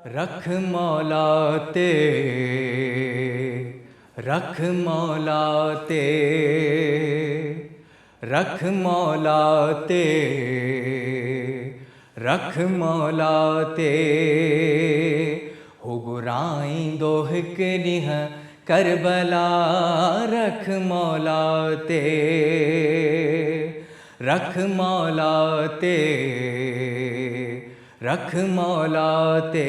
रख मौला ते, रख मौला ते, रख मौला ते, रख मौला ते। हो गुराई दोह के निह करबला, रख मौला ते, रख मौला ते, रख मौला ते,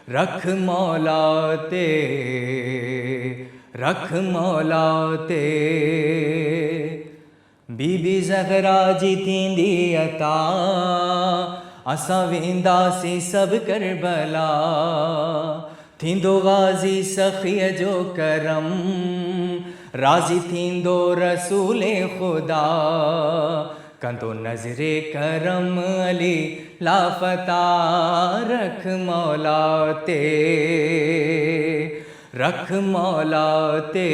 रख मौला ते, रख मौला ते। बीबी ज़हरा जी थींदी अता, असां वेंदासीं सब करबला। थींदो गाज़ी सखीअ जो करम, राज़ी थींदो रसूले ख़ुदा। कंदो नज़रे करम अली लाफ़ता, रख मौला ते, रख मौला ते,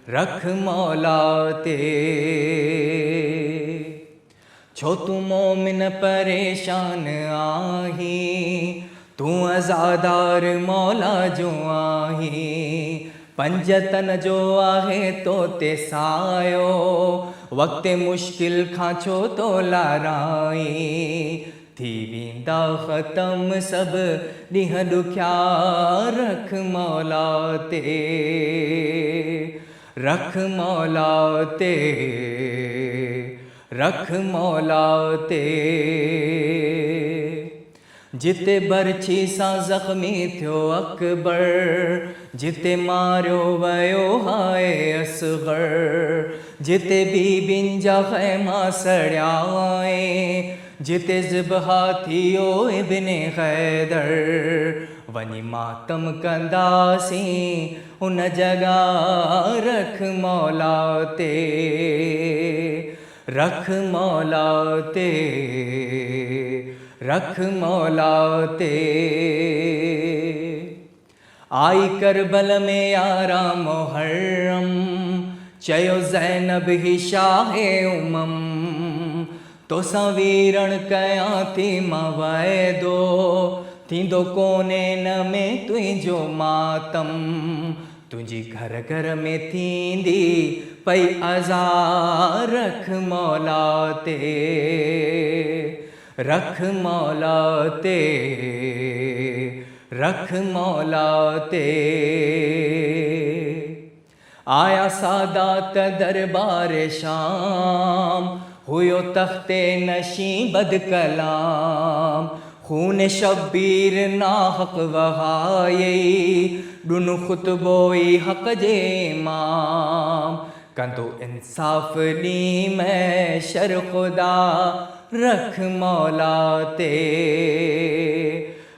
रख मौला ते। छो तू मोमिन परेशान आही, तू अज़ादार मौला जो आही। पंजतन जो आहे तो ते सायो, वक़्ते मुश्किल खां छो तो लाराई। थी वेंदा ख़त्म सब ॾींहं ॾुखिया, रख मौला ते, रख मौला ते, रख मौला ते। जिते बरछी सां ज़ख़्मी थियो अकबर, जिते मारियो वयो हाय असग़र। जिते बीबिन जा ख़ैमा सड़िया ऐं, जिते ज़िबहा थियो इब्ने हैदर। वञी मातम कंदासीं उन जॻह, रख मौला ते, रख मौला ते, रख मौला ते। आई करबल में यारा मुहर्रम, चयो ज़ैनब ही शाहे उमम। तोसां वीरण कयां थी मां वाइदो, थींदो कोने न में तुंहिंजो मातम। तुंहिंजी घर घर में थींदी पई अज़ा, रख मौला ते, रख मौला ते, रख मौला ते। आया सादात दरबार शाम, हुयो तख्ते नशीं बद कलाम। खून शब्बीर नाहक वहाये, ॾुन ख़ुतबोई हक़ जे इमाम। कंदो इंसाफ़ ॾीं महशर ख़ुदा, रख मौला ते,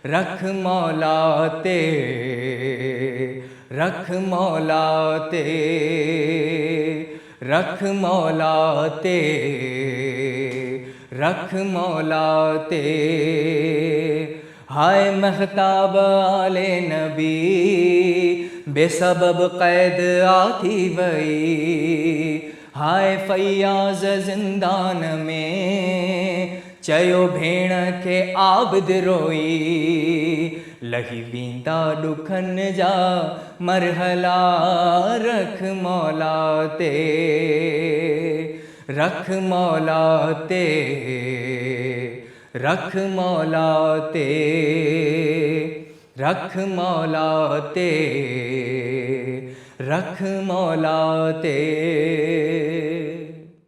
रख मौला ते, रख मौला ते, रख मौला ते, रख मौला ते। हाय महताब आले नबी, बेसबब क़ैद आथी वई। हाय फैयाज़ ज़िंदान में, चयो भेण खे आबिद रोई। लही वेंदा ॾुखन जा मरहला, रख मौला ते, रख मौला ते, रख मौला ते, रख मौला ते, रख मौला ते।